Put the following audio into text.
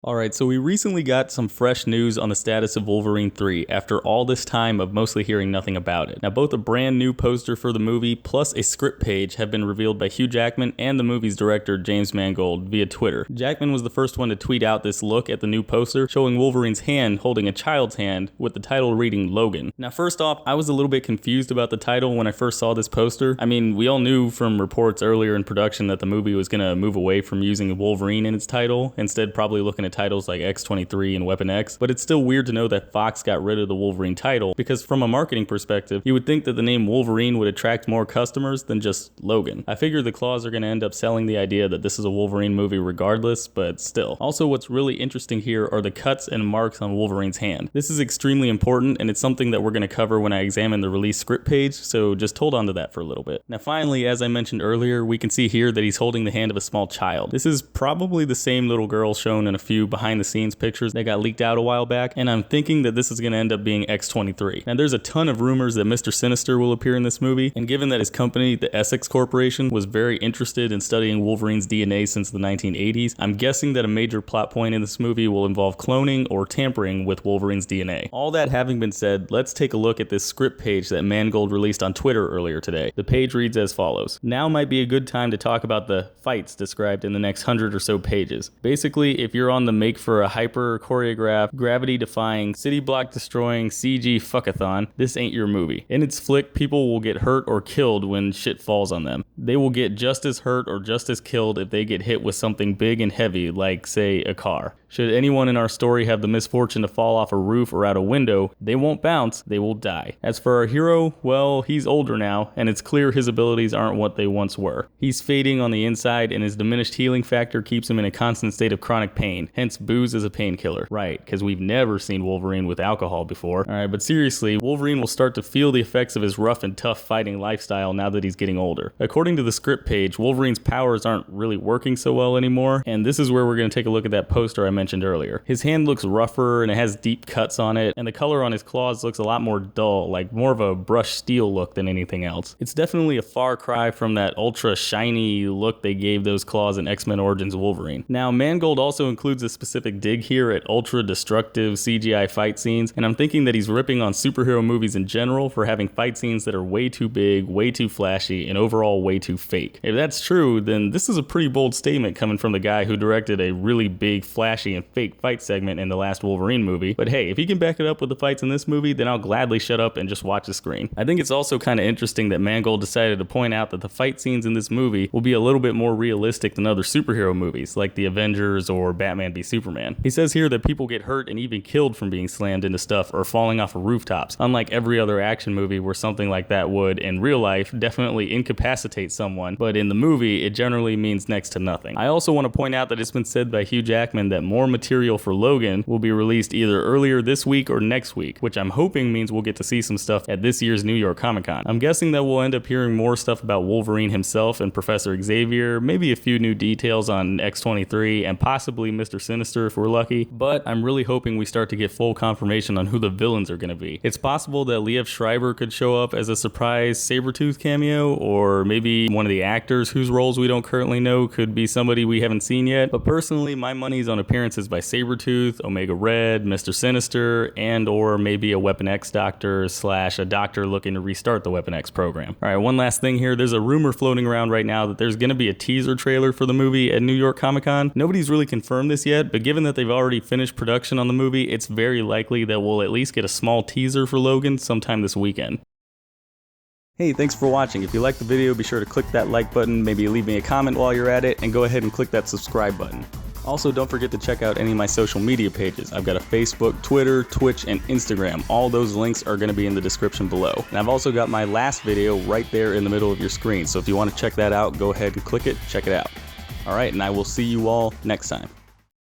Alright, so we recently got some fresh news on the status of Wolverine 3 after all this time of mostly hearing nothing about it. Now, both a brand new poster for the movie plus a script page have been revealed by Hugh Jackman and the movie's director James Mangold via Twitter. Jackman was the first one to tweet out this look at the new poster showing Wolverine's hand holding a child's hand with the title reading Logan. Now, first off, I was a little bit confused about the title when I first saw this poster. I mean, we all knew from reports earlier in production that the movie was going to move away from using Wolverine in its title, instead probably looking at titles like X-23 and Weapon X, but it's still weird to know that Fox got rid of the Wolverine title, because from a marketing perspective, you would think that the name Wolverine would attract more customers than just Logan. I figure the claws are going to end up selling the idea that this is a Wolverine movie regardless, but still. Also, what's really interesting here are the cuts and marks on Wolverine's hand. This is extremely important, and it's something that we're going to cover when I examine the release script page, so just hold on to that for a little bit. Now finally, as I mentioned earlier, we can see here that he's holding the hand of a small child. This is probably the same little girl shown in a few behind the scenes pictures that got leaked out a while back, and I'm thinking that this is going to end up being X-23. Now there's a ton of rumors that Mr. Sinister will appear in this movie, and given that his company, the Essex Corporation, was very interested in studying Wolverine's DNA since the 1980s, I'm guessing that a major plot point in this movie will involve cloning or tampering with Wolverine's DNA. All that having been said, let's take a look at this script page that Mangold released on Twitter earlier today. The page reads as follows. Now might be a good time to talk about the fights described in the next 100 or so pages. Basically, if you're on the make for a hyper choreographed, gravity defying, city block destroying CG fuckathon, this ain't your movie. In its flick, people will get hurt or killed when shit falls on them. They will get just as hurt or just as killed if they get hit with something big and heavy, like, say, a car. Should anyone in our story have the misfortune to fall off a roof or out a window, they won't bounce, they will die. As for our hero, well, he's older now, and it's clear his abilities aren't what they once were. He's fading on the inside, and his diminished healing factor keeps him in a constant state of chronic pain, hence booze is a painkiller. Right, because we've never seen Wolverine with alcohol before. Alright, but seriously, Wolverine will start to feel the effects of his rough and tough fighting lifestyle now that he's getting older. According to the script page, Wolverine's powers aren't really working so well anymore, and this is where we're going to take a look at that poster I mentioned earlier. His hand looks rougher and it has deep cuts on it, and the color on his claws looks a lot more dull, like more of a brushed steel look than anything else. It's definitely a far cry from that ultra shiny look they gave those claws in X-Men Origins Wolverine. Now, Mangold also includes a specific dig here at ultra destructive CGI fight scenes, and I'm thinking that he's ripping on superhero movies in general for having fight scenes that are way too big, way too flashy, and overall way too fake. If that's true, then this is a pretty bold statement coming from the guy who directed a really big, flashy, and fake fight segment in the last Wolverine movie. But hey, if he can back it up with the fights in this movie, then I'll gladly shut up and just watch the screen. I think it's also kind of interesting that Mangold decided to point out that the fight scenes in this movie will be a little bit more realistic than other superhero movies, like the Avengers or Batman v Superman. He says here that people get hurt and even killed from being slammed into stuff or falling off of rooftops, unlike every other action movie where something like that would, in real life, definitely incapacitate someone, but in the movie, it generally means next to nothing. I also want to point out that it's been said by Hugh Jackman that more material for Logan will be released either earlier this week or next week, which I'm hoping means we'll get to see some stuff at this year's New York Comic Con. I'm guessing that we'll end up hearing more stuff about Wolverine himself and Professor Xavier, maybe a few new details on X-23, and possibly Mr. Sinister if we're lucky, but I'm really hoping we start to get full confirmation on who the villains are going to be. It's possible that Liev Schreiber could show up as a surprise Sabretooth cameo, or maybe one of the actors whose roles we don't currently know could be somebody we haven't seen yet, but personally, my money's on appearances by Sabretooth, Omega Red, Mr. Sinister, and or maybe a Weapon X doctor / a doctor looking to restart the Weapon X program. Alright, one last thing here. There's a rumor floating around right now that there's going to be a teaser trailer for the movie at New York Comic Con. Nobody's really confirmed this yet, but given that they've already finished production on the movie, it's very likely that we'll at least get a small teaser for Logan sometime this weekend. Hey, thanks for watching. If you liked the video, be sure to click that like button, maybe leave me a comment while you're at it, and go ahead and click that subscribe button. Also, don't forget to check out any of my social media pages. I've got a Facebook, Twitter, Twitch, and Instagram. All those links are going to be in the description below. And I've also got my last video right there in the middle of your screen, so if you want to check that out, go ahead and click it, check it out. Alright, and I will see you all next time.